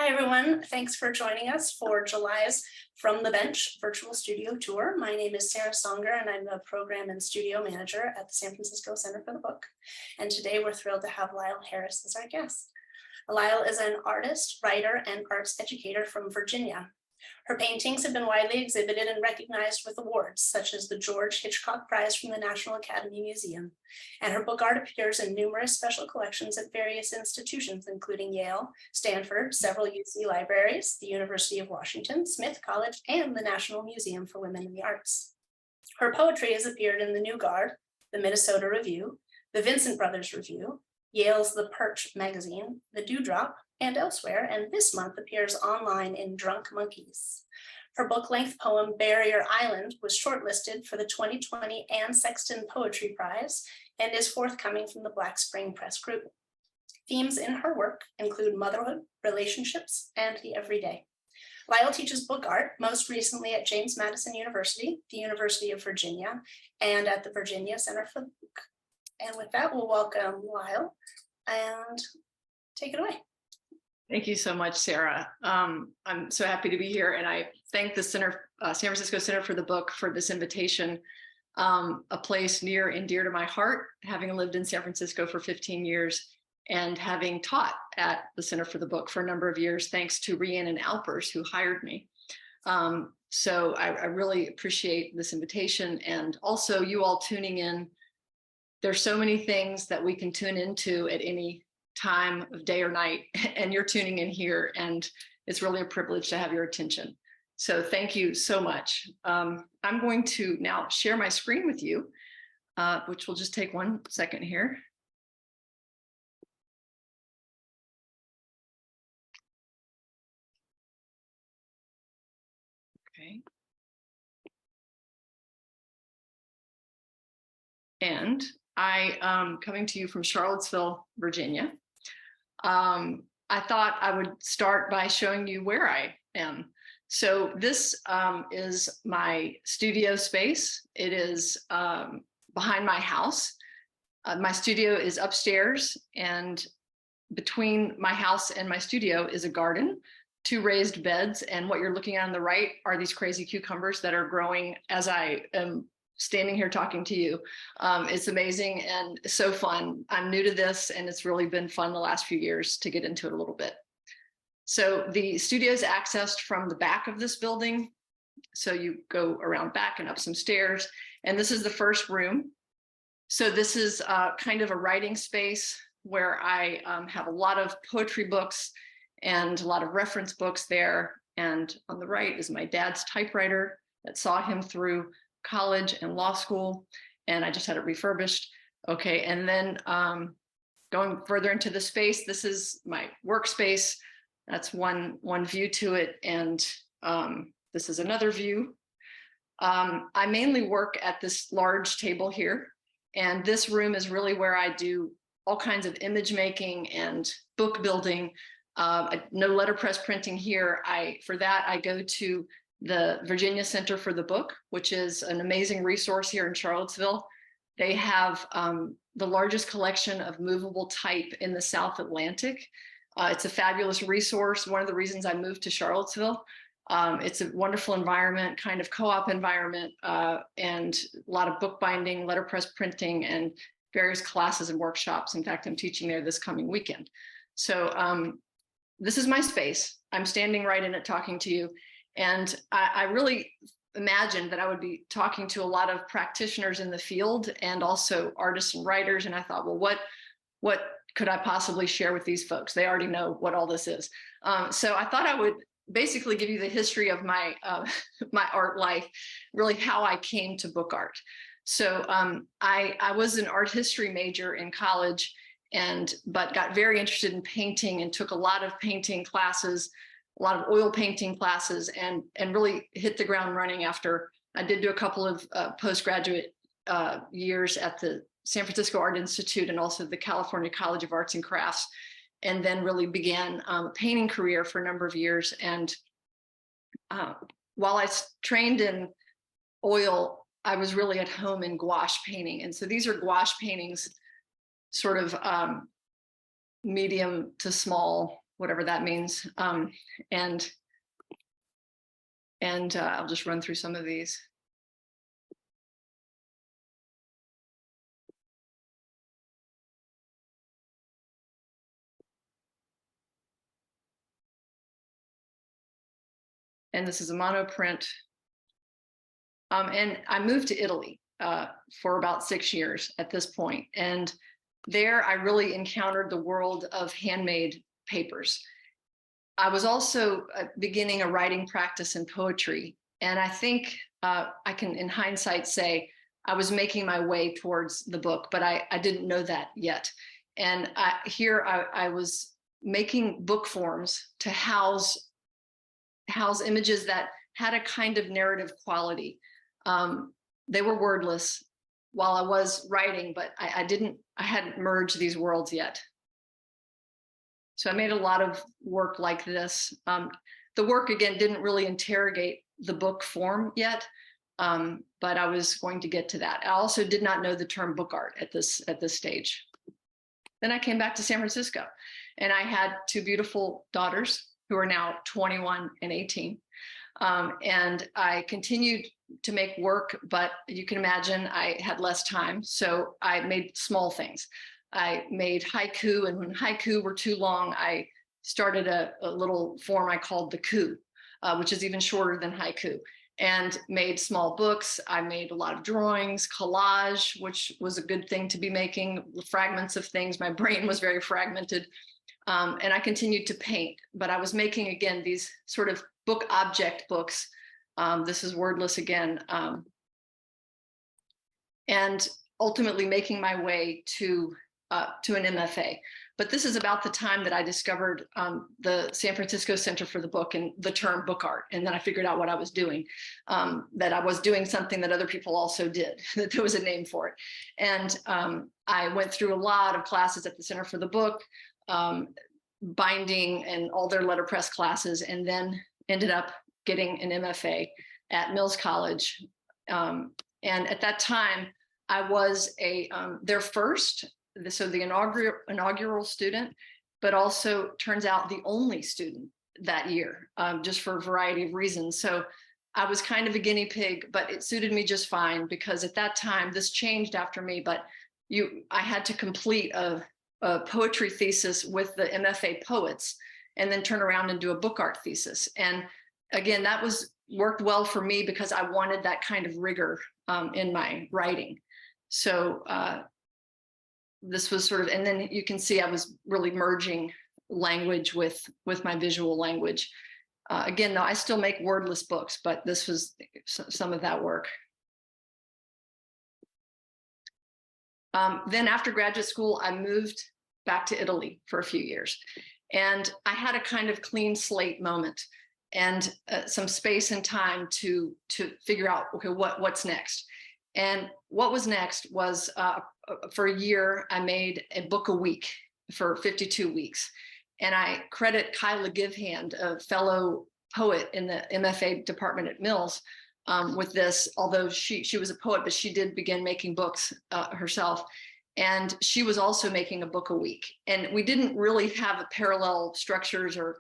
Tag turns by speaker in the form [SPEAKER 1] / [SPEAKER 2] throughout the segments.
[SPEAKER 1] Hi, everyone. Thanks for joining us for July's From the Bench virtual studio tour. My name is Sarah Songer, and I'm the program and studio manager at the San Francisco Center for the Book. And today we're thrilled to have Lyall Harris as our guest. Lyall is an artist, writer, and arts educator from Virginia. Her paintings have been widely exhibited and recognized with awards, such as the George Hitchcock Prize from the National Academy Museum. And her book art appears in numerous special collections at various institutions, including Yale, Stanford, several UC libraries, the University of Washington, Smith College, and the National Museum for Women in the Arts. Her poetry has appeared in the New Guard, the Minnesota Review, the Vincent Brothers Review, Yale's The Perch magazine, the Dewdrop, and elsewhere, and this month appears online in Drunk Monkeys. Her book-length poem, Barrier Island, was shortlisted for the 2020 Anne Sexton Poetry Prize and is forthcoming from the Black Spring Press Group. Themes in her work include motherhood, relationships, and the everyday. Lyall teaches book art, most recently at James Madison University, the University of Virginia, and at the Virginia Center for the Book. And with that, we'll welcome Lyall and take it away.
[SPEAKER 2] Thank you so much, Sarah. I'm so happy to be here, and I thank the San Francisco Center for the Book for this invitation, a place near and dear to my heart, having lived in San Francisco for 15 years and having taught at the Center for the Book for a number of years, thanks to Rhiannon Alpers, who hired me. So I really appreciate this invitation, and also you all tuning in. There's so many things that we can tune into at any time of day or night, and you're tuning in here, and it's really a privilege to have your attention. So thank you so much. I'm going to now share my screen with you, which will just take 1 second here. Okay. And I am coming to you from Charlottesville, Virginia. I thought I would start by showing you where I am. So this is my studio space. It is behind my house. My studio is upstairs, and between my house and my studio is a garden, 2 raised beds. And what you're looking at on the right are these crazy cucumbers that are growing as I am standing here talking to you. It's amazing and so fun. I'm new to this, and it's really been fun the last few years to get into it a little bit. So the studio is accessed from the back of this building. So you go around back and up some stairs, and this is the first room. So this is kind of a writing space where I have a lot of poetry books and a lot of reference books there. And on the right is my dad's typewriter that saw him through college and law school, and I just had it refurbished. Okay, and then going further into the space, this is my workspace. That's one view to it, and this is another view. I mainly work at this large table here, and this room is really where I do all kinds of image making and book building. No letterpress printing here. For that, I go to the Virginia Center for the Book, which is an amazing resource here in Charlottesville. They have the largest collection of movable type in the South Atlantic. It's a fabulous resource. One of the reasons I moved to Charlottesville. It's a wonderful environment, kind of co-op environment, and a lot of bookbinding, letterpress printing, and various classes and workshops. In fact, I'm teaching there this coming weekend. So this is my space. I'm standing right in it talking to you. And I really imagined that I would be talking to a lot of practitioners in the field and also artists and writers. And I thought, well, what could I possibly share with these folks? They already know what all this is. So I thought I would basically give you the history of my my art life, really how I came to book art. So I was an art history major in college, but got very interested in painting and took a lot of painting classes, a lot of oil painting classes, and really hit the ground running after I did do a couple of postgraduate years at the San Francisco Art Institute and also the California College of Arts and Crafts, and then really began a painting career for a number of years. And while I trained in oil, I was really at home in gouache painting. And so these are gouache paintings, sort of medium to small whatever that means. And I'll just run through some of these. And this is a monoprint. And I moved to Italy for about 6 years at this point. And there I really encountered the world of handmade papers. I was also beginning a writing practice in poetry. And I think I can, in hindsight, say I was making my way towards the book, but I didn't know that yet. And I was making book forms to house images that had a kind of narrative quality. They were wordless while I was writing, but I hadn't merged these worlds yet. So I made a lot of work like this. The work, again, didn't really interrogate the book form yet, but I was going to get to that. I also did not know the term book art at this stage. Then I came back to San Francisco, and I had 2 beautiful daughters who are now 21 and 18. And I continued to make work, but you can imagine I had less time. So I made small things. I made haiku, and when haiku were too long, I started a little form I called the ku, which is even shorter than haiku, and made small books. I made a lot of drawings, collage, which was a good thing to be making, fragments of things. My brain was very fragmented. And I continued to paint, but I was making, again, these sort of book object books. This is wordless again. And ultimately making my way to an MFA. But this is about the time that I discovered the San Francisco Center for the Book and the term book art. And then I figured out what I was doing, that I was doing something that other people also did, that there was a name for it. And I went through a lot of classes at the Center for the Book, binding and all their letterpress classes, and then ended up getting an MFA at Mills College. And at that time, I was their first, so the inaugural student, but also turns out the only student that year, just for a variety of reasons. So I was kind of a guinea pig, but it suited me just fine, because at that time, this changed after me, but I had to complete a poetry thesis with the MFA poets, and then turn around and do a book art thesis. And again, that worked well for me because I wanted that kind of rigor in my writing. So this was sort of, and then you can see I was really merging language with my visual language. Again, though, I still make wordless books, but this was some of that work. Then after graduate school, I moved back to Italy for a few years, and I had a kind of clean slate moment and some space and time to figure out, okay, what's next. And what was next was for a year, I made a book a week for 52 weeks. And I credit Kyla Givehand, a fellow poet in the MFA department at Mills, with this, although she was a poet, but she did begin making books herself. And she was also making a book a week. And we didn't really have parallel structures or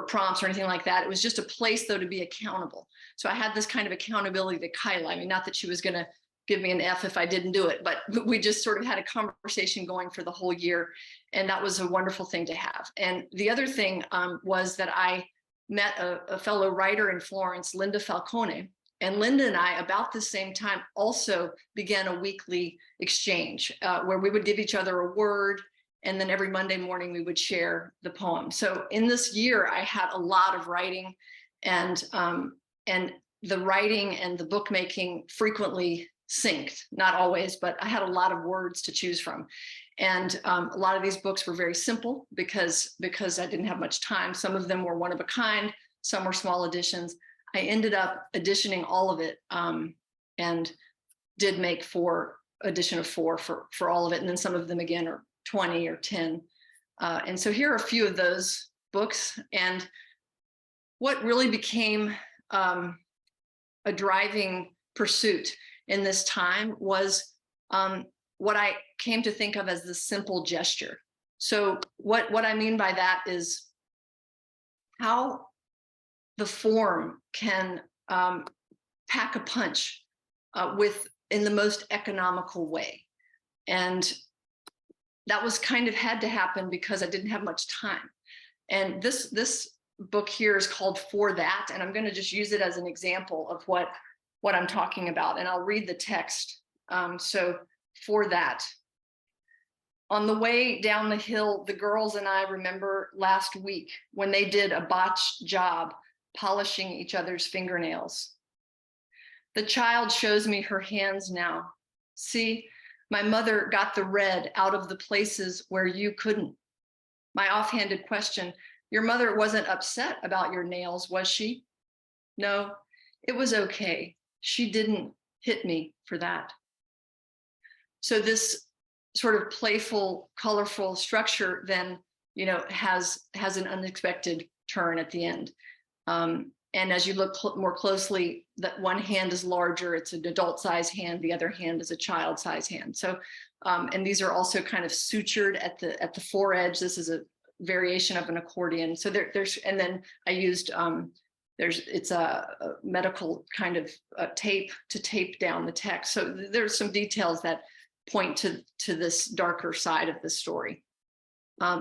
[SPEAKER 2] prompts or anything like that. It was just a place, though, to be accountable. So I had this kind of accountability to Kyla. I mean, not that she was going to give me an F if I didn't do it, but we just sort of had a conversation going for the whole year. And that was a wonderful thing to have. And the other thing was that I met a fellow writer in Florence, Linda Falcone. And Linda and I, about the same time, also began a weekly exchange where we would give each other a word, and then every Monday morning we would share the poem. So in this year, I had a lot of writing, and the writing and the bookmaking frequently synced, not always, but I had a lot of words to choose from. And a lot of these books were very simple because I didn't have much time. Some of them were one of a kind, some were small editions. I ended up editioning all of it, and did make edition of four for all of it. And then some of them again are 20 or 10. And so here are a few of those books. And what really became a driving pursuit in this time was what I came to think of as the simple gesture. So what I mean by that is how the form can pack a punch in the most economical way. And that was kind of had to happen because I didn't have much time. And this book here is called For That, and I'm going to just use it as an example of what I'm talking about. And I'll read the text. So for that. On the way down the hill, the girls and I remember last week when they did a botched job polishing each other's fingernails. The child shows me her hands now. See, my mother got the red out of the places where you couldn't. My offhanded question, your mother wasn't upset about your nails, was she? No, it was okay. She didn't hit me for that. So this sort of playful, colorful structure then, has an unexpected turn at the end. And as you look more closely, that one hand is larger, it's an adult size hand, the other hand is a child size hand. So, and these are also kind of sutured at the foredge. This is a variation of an accordion. So and then I used, it's a medical kind of tape to tape down the text. So there's some details that point to this darker side of the story.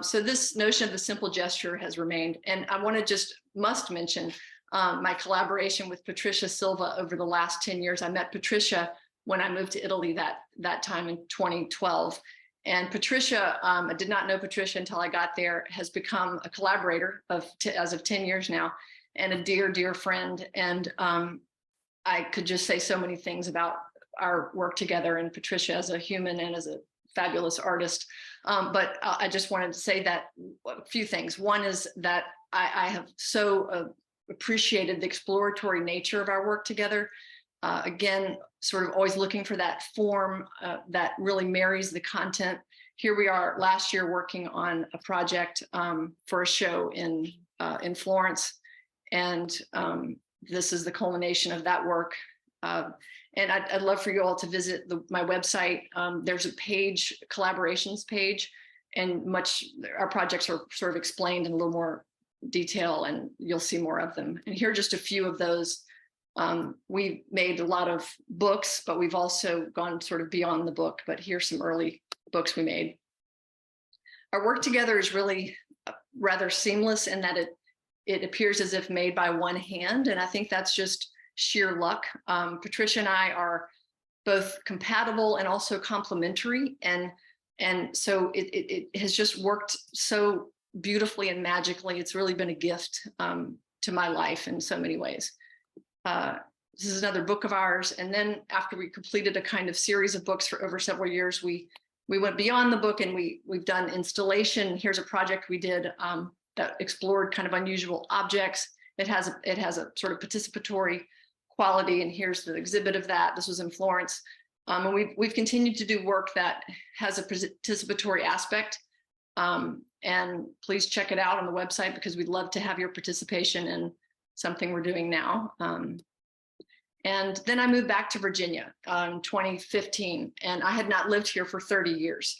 [SPEAKER 2] So this notion of the simple gesture has remained. And I want to must mention my collaboration with Patricia Silva over the last 10 years. I met Patricia when I moved to Italy that time in 2012. And Patricia, I did not know Patricia until I got there, has become a collaborator as of 10 years now, and a dear, dear friend. And I could just say so many things about our work together, and Patricia as a human and as a fabulous artist. But I just wanted to say that a few things. One is that I have so appreciated the exploratory nature of our work together. Again, sort of always looking for that form that really marries the content. Here we are last year working on a project for a show in Florence. And this is the culmination of that work. And I'd love for you all to visit my website. There's a page, collaborations page, and our projects are sort of explained in a little more detail, and you'll see more of them. And here are just a few of those. We made a lot of books, but we've also gone sort of beyond the book, but here's some early books we made. Our work together is really rather seamless in that it appears as if made by one hand, and I think that's just sheer luck. Patricia and I are both compatible and also complementary, and so it has just worked so beautifully and magically. It's really been a gift to my life in so many ways. This is another book of ours, and then after we completed a kind of series of books for over several years, we went beyond the book, and we've done installation. Here's a project we did that explored kind of unusual objects. It has a sort of participatory quality, and here's the exhibit of that. This was in Florence. And we've continued to do work that has a participatory aspect. And please check it out on the website, because we'd love to have your participation in something we're doing now. And then I moved back to Virginia in 2015, and I had not lived here for 30 years.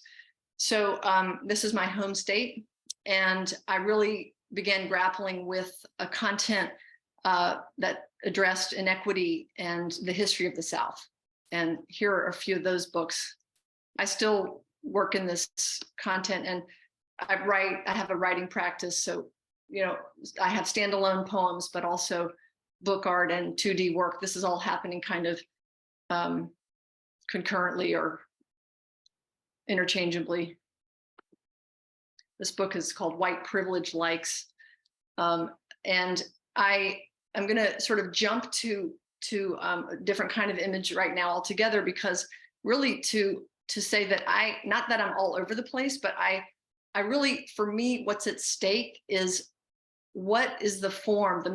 [SPEAKER 2] So this is my home state, and I really began grappling with a content that addressed inequity and the history of the South. And here are a few of those books. I still work in this content, and I have a writing practice. So, I have standalone poems, but also book art and 2D work. This is all happening kind of concurrently or interchangeably. This book is called White Privilege Likes. And I'm going to sort of jump to a different kind of image right now altogether, because really to say that not that I'm all over the place, but I really, for me, what's at stake is what is the form, the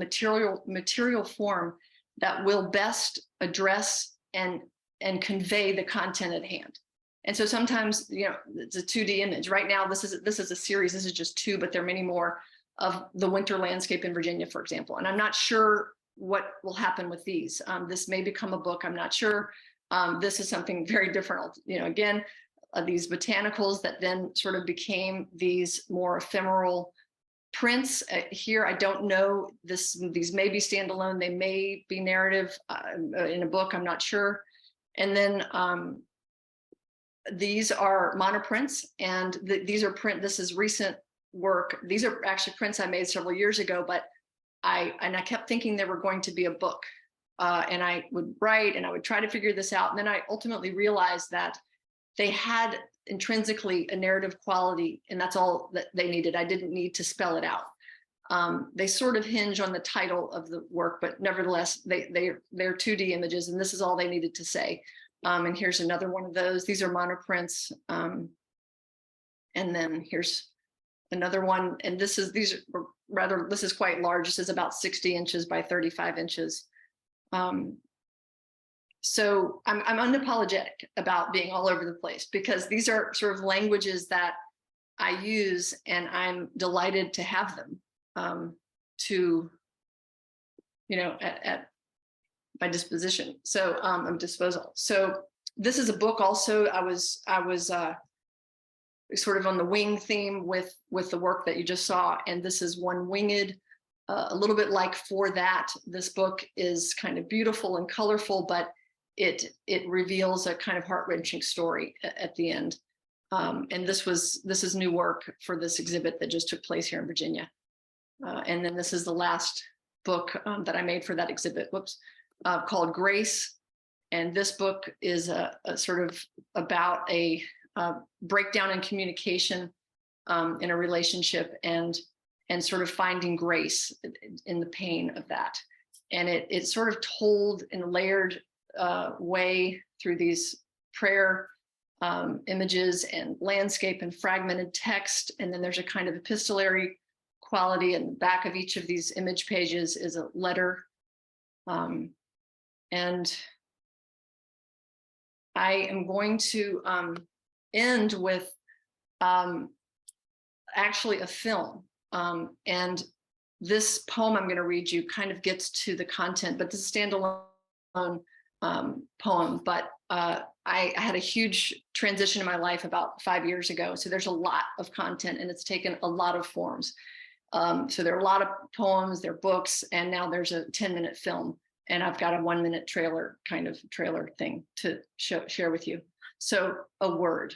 [SPEAKER 2] material form that will best address and convey the content at hand. And so sometimes, it's a 2D image. Right now, this is a series. This is just two, but there are many more of the winter landscape in Virginia, for example. And I'm not sure what will happen with these. This may become a book. I'm not sure. This is something very different. Again, these botanicals that then sort of became these more ephemeral prints here, I don't know, these may be standalone, they may be narrative in a book, I'm not sure. And then these are monoprints, and these are this is recent work. These are actually prints I made several years ago, but I kept thinking they were going to be a book. And I would write and I would try to figure this out. And then I ultimately realized that they had intrinsically a narrative quality, and that's all that they needed. I didn't need to spell it out. They sort of hinge on the title of the work, but nevertheless, they're 2D images, and this is all they needed to say. And here's another one of those. These are monoprints. And then here's another one. And this is quite large. This is about 60 inches by 35 inches. So I'm unapologetic about being all over the place, because these are sort of languages that I use, and I'm delighted to have them at my disposition. So disposal. So this is a book also. I was sort of on the wing theme with the work that you just saw, and this is one winged. A little bit like For That, this book is kind of beautiful and colorful, but it reveals a kind of heart-wrenching story at the end. And this is new work for this exhibit that just took place here in Virginia. And then this is the last book that I made for that exhibit, called Grace. And this book is a sort of about a breakdown in communication in a relationship, and sort of finding grace in the pain of that. And it's sort of told in a layered way through these prayer images and landscape and fragmented text. And then there's a kind of epistolary quality, and the back of each of these image pages is a letter. And I am going to end with actually a film. And this poem I'm going to read you kind of gets to the content, but this is a standalone poem. But I had a huge transition in my life about 5 years ago. So there's a lot of content, and it's taken a lot of forms. So there are a lot of poems, there are books, and now there's a 10-minute film. And I've got a 1-minute trailer thing to share with you. So a word.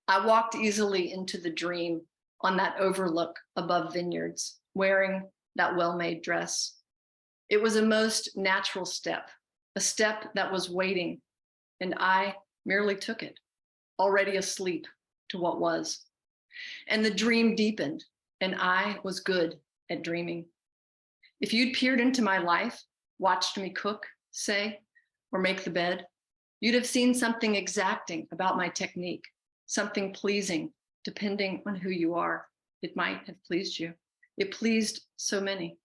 [SPEAKER 2] I walked easily into the dream on that overlook above vineyards, wearing that well-made dress. It was a most natural step, a step that was waiting, and I merely took it, already asleep to what was. And the dream deepened, and I was good at dreaming. If you'd peered into my life, watched me cook, say, or make the bed, you'd have seen something exacting about my technique, something pleasing, depending on who you are. It might have pleased you. It pleased so many.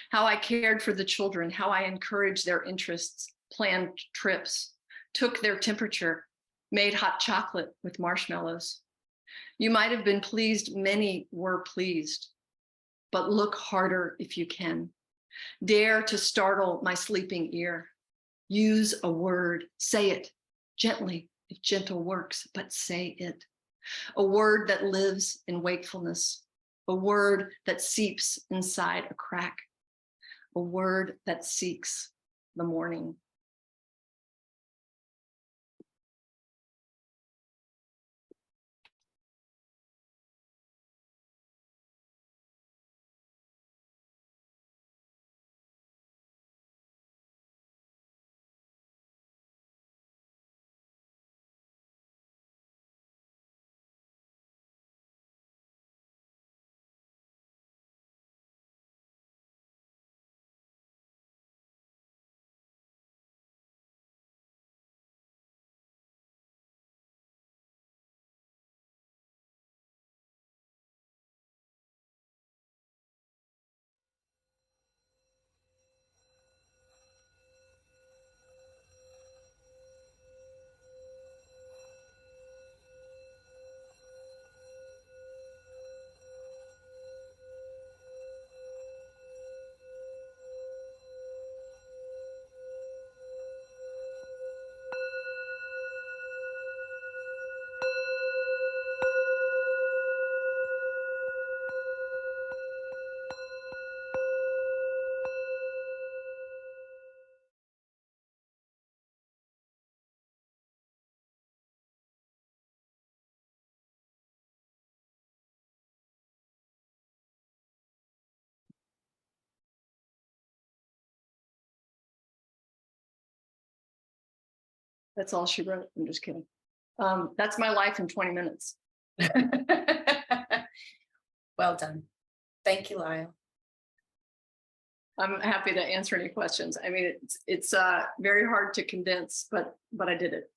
[SPEAKER 2] How I cared for the children, how I encouraged their interests, planned trips, took their temperature, made hot chocolate with marshmallows. You might have been pleased, many were pleased, but look harder if you can. Dare to startle my sleeping ear. Use a word, say it gently if gentle works, but say it. A word that lives in wakefulness, a word that seeps inside a crack, a word that seeks the morning. That's all she wrote. I'm just kidding. That's my life in 20 minutes.
[SPEAKER 1] Well done. Thank you, Lyall.
[SPEAKER 2] I'm happy to answer any questions. I mean, it's very hard to condense, but I did it.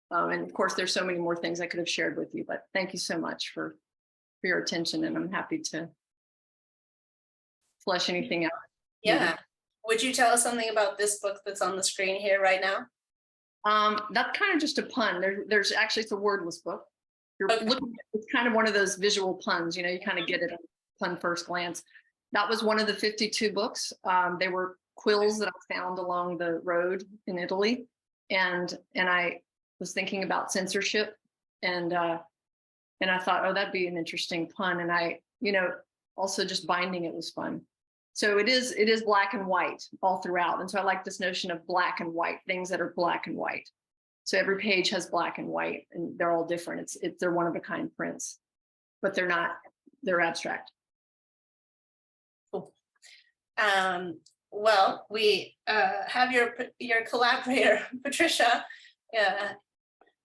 [SPEAKER 2] And of course, there's so many more things I could have shared with you, but thank you so much for your attention, and I'm happy to flesh anything out.
[SPEAKER 1] Yeah. Would you tell us something about this book that's on the screen here right now?
[SPEAKER 2] That's kind of just a pun. There's actually, it's a wordless book. You're
[SPEAKER 1] Okay.
[SPEAKER 2] looking at, it's kind of one of those visual puns, you know, you kind of get it at pun first glance. That was one of the 52 books. They were quills that I found along the road in Italy. And I was thinking about censorship, and I thought, oh, that'd be an interesting pun. And I, you know, also just binding it was fun. So it is black and white all throughout. And so I like this notion of black and white, things that are black and white. So every page has black and white, and they're all different. They're one of a kind prints, but they're abstract.
[SPEAKER 1] Cool. Well, we have your collaborator, Patricia,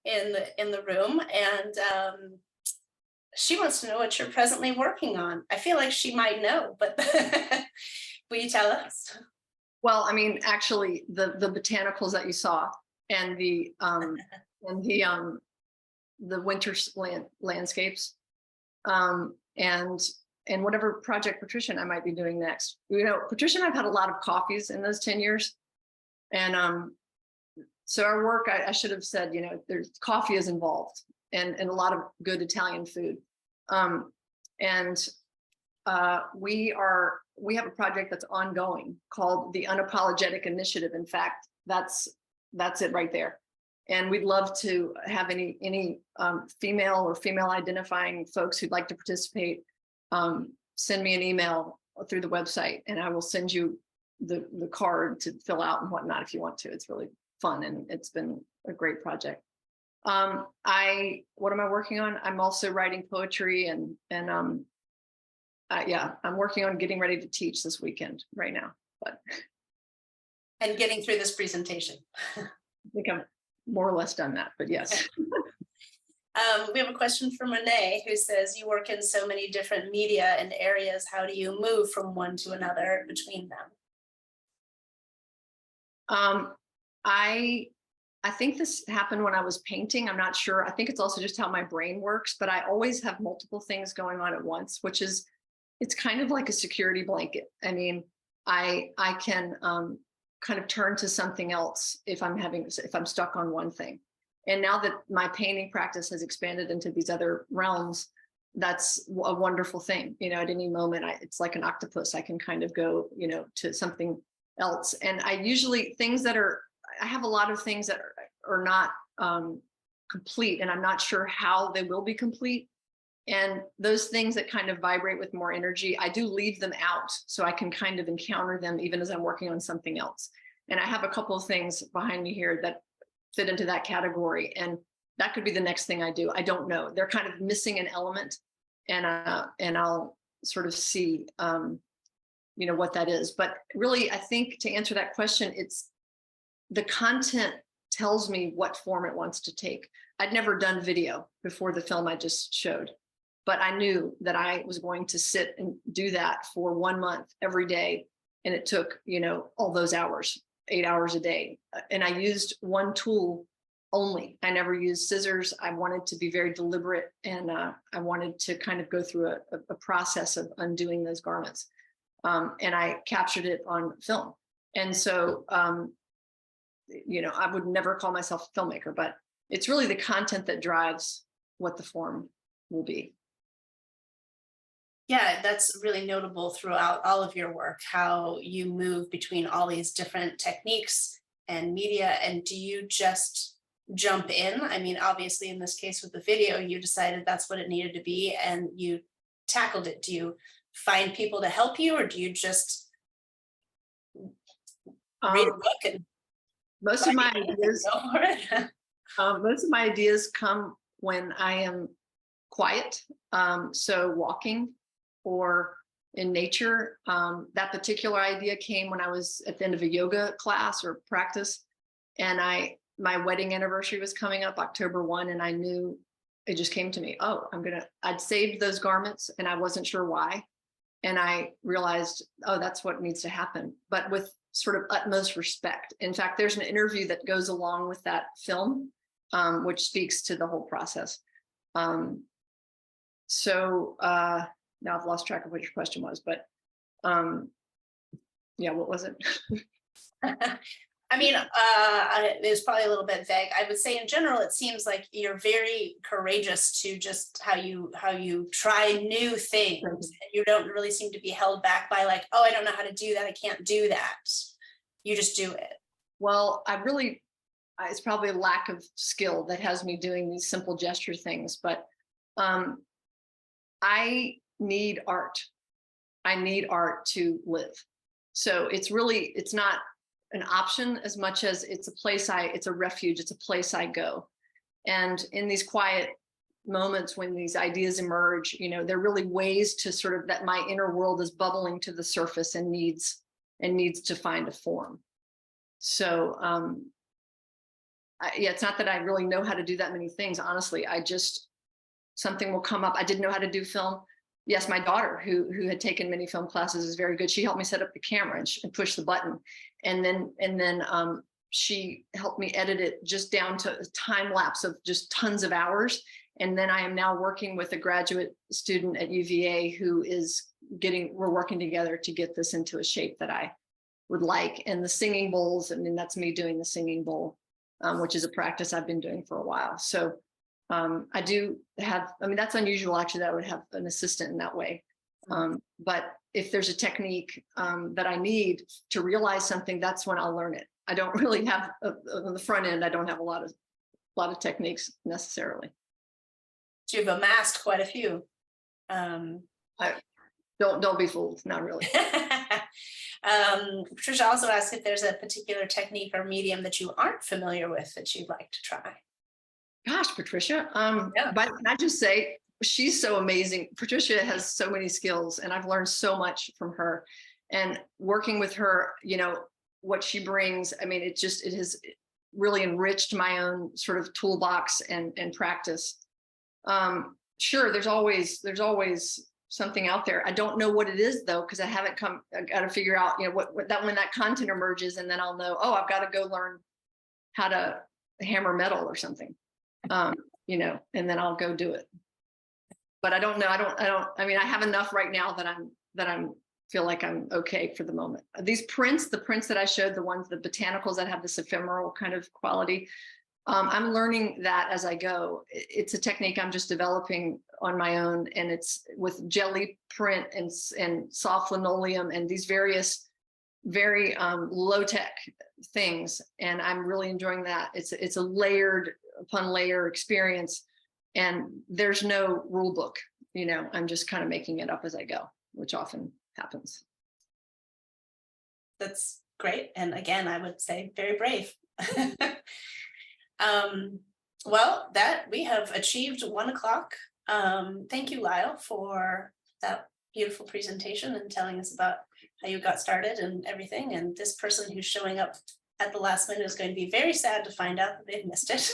[SPEAKER 1] in the room, and she wants to know what you're presently working on. I feel like she might know, but will you tell us?
[SPEAKER 2] Well, I mean, actually, the botanicals that you saw, and the winter landscapes, and whatever project Patricia and I might be doing next. You know, Patricia and I've had a lot of coffees in those 10 years, and so our work, I should have said, you know, there's coffee is involved, and a lot of good Italian food. We have a project that's ongoing called the Unapologetic Initiative. In fact, that's it right there. And we'd love to have any female or female identifying folks who'd like to participate. Send me an email through the website, and I will send you the card to fill out and whatnot if you want to. It's really fun, and it's been a great project. What am I working on? I'm also writing poetry, and yeah, I'm working on getting ready to teach this weekend right now.
[SPEAKER 1] And getting through this presentation.
[SPEAKER 2] I think I'm more or less done that, but yes.
[SPEAKER 1] We have a question from Renee, who says, you work in so many different media and areas. How do you move from one to another between them? I think this happened when I was painting. I'm not sure. I think it's also just how my brain works, but I always have multiple things going on at once, which is, it's kind of like a security blanket. I mean, I can kind of turn to something else if I'm stuck on one thing. And now that my painting practice has expanded into these other realms, that's a wonderful thing. You know, at any moment, it's like an octopus. I can kind of go, you know, to something else. And I have a lot of things that are not complete, and I'm not sure how they will be complete. And those things that kind of vibrate with more energy, I do leave them out so I can kind of encounter them even as I'm working on something else. And I have a couple of things behind me here that fit into that category, and that could be the next thing I do. I don't know. They're kind of missing an element, and I'll sort of see, you know, what that is. But really, I think to answer that question, it's the content tells me what form it wants to take. I'd never done video before the film I just showed, but I knew that I was going to sit and do that for 1 month every day, and it took, you know, all those hours. 8 hours a day. And I used one tool only. I never used scissors. I wanted to be very deliberate, and I wanted to kind of go through a process of undoing those garments. And I captured it on film. And so, you know, I would never call myself a filmmaker, but it's really the content that drives what the form will be. Yeah, that's really notable throughout all of your work, how you move between all these different techniques and media. And do you just jump in? I mean, obviously, in this case with the video, you decided that's what it needed to be and you tackled it. Do you find people to help you, or do you just read a book and
[SPEAKER 2] most of my ideas come when I am quiet. So walking or in nature. That particular idea came when I was at the end of a yoga class or practice, and I my wedding anniversary was coming up, October 1, and I knew, it just came to me, oh, I'd saved those garments and I wasn't sure why. And I realized, oh, that's what needs to happen, but with sort of utmost respect. In fact, there's an interview that goes along with that film, which speaks to the whole process. So now I've lost track of what your question was, but yeah, what was it?
[SPEAKER 1] I mean, it was probably a little bit vague. I would say in general, it seems like you're very courageous to just how you try new things. And you don't really seem to be held back by like, oh, I don't know how to do that. I can't do that. You just do it.
[SPEAKER 2] Well, it's probably a lack of skill that has me doing these simple gesture things, but I need art. I need art to live. So it's not an option as much as it's a place it's a refuge. It's a place I go. And in these quiet moments when these ideas emerge, they're really ways to sort of, that my inner world is bubbling to the surface and needs to find a form. So yeah, it's not that I really know how to do that many things. Honestly, something will come up. I didn't know how to do film. Yes, my daughter, who had taken many film classes, is very good. She helped me set up the camera and push the button, and then she helped me edit it just down to a time lapse of just tons of hours. And then I am now working with a graduate student at UVA we're working together to get this into a shape that I would like. And the singing bowls, that's me doing the singing bowl, which is a practice I've been doing for a while. So I do have, that's unusual actually, that I would have an assistant in that way. But if there's a technique that I need to realize something, that's when I'll learn it. I don't really have, on the front end, I don't have a lot of techniques necessarily.
[SPEAKER 1] So you've amassed quite a few.
[SPEAKER 2] Don't be fooled, not really.
[SPEAKER 1] Patricia also asked if there's a particular technique or medium that you aren't familiar with that you'd like to try.
[SPEAKER 2] Gosh, Patricia,
[SPEAKER 1] Yeah.
[SPEAKER 2] But can I just say, she's so amazing. Patricia has so many skills and I've learned so much from her, and working with her, what she brings, it has really enriched my own sort of toolbox and practice. Sure, there's always something out there. I don't know what it is though, because I got to figure out, when that content emerges, and then I'll know, oh, I've got to go learn how to hammer metal or something. And then I'll go do it. But I don't know. I have enough right now that I'm feel like I'm okay for the moment. The prints that I showed, the botanicals that have this ephemeral kind of quality, I'm learning that as I go. It's a technique I'm just developing on my own, and it's with jelly print and soft linoleum and these various very low-tech things, and I'm really enjoying that. It's a layered upon layer experience, and there's no rule book. I'm just kind of making it up as I go, which often happens.
[SPEAKER 1] That's great, and again, I would say very brave. Well, that we have achieved 1 o'clock. Thank you, Lyall, for that beautiful presentation and telling us about how you got started and everything. And this person who's showing up at the last minute is going to be very sad to find out that they've missed it.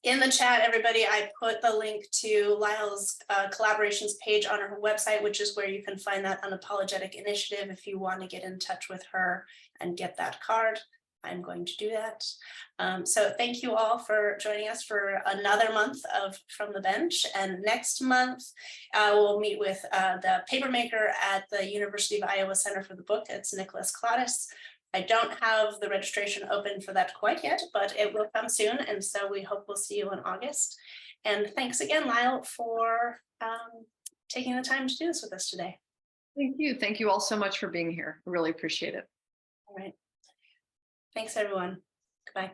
[SPEAKER 1] In the chat, everybody, I put the link to Lyall's collaborations page on her website, which is where you can find that unapologetic initiative if you want to get in touch with her and get that card. I'm going to do that. So thank you all for joining us for another month of From the Bench. And next month, we'll meet with the papermaker at the University of Iowa Center for the Book. It's Nicholas Claudis. I don't have the registration open for that quite yet, but it will come soon. And so we hope we'll see you in August. And thanks again, Lyall, for taking the time to do this with us today.
[SPEAKER 2] Thank you. Thank you all so much for being here. I really appreciate it.
[SPEAKER 1] All right. Thanks, everyone. Goodbye.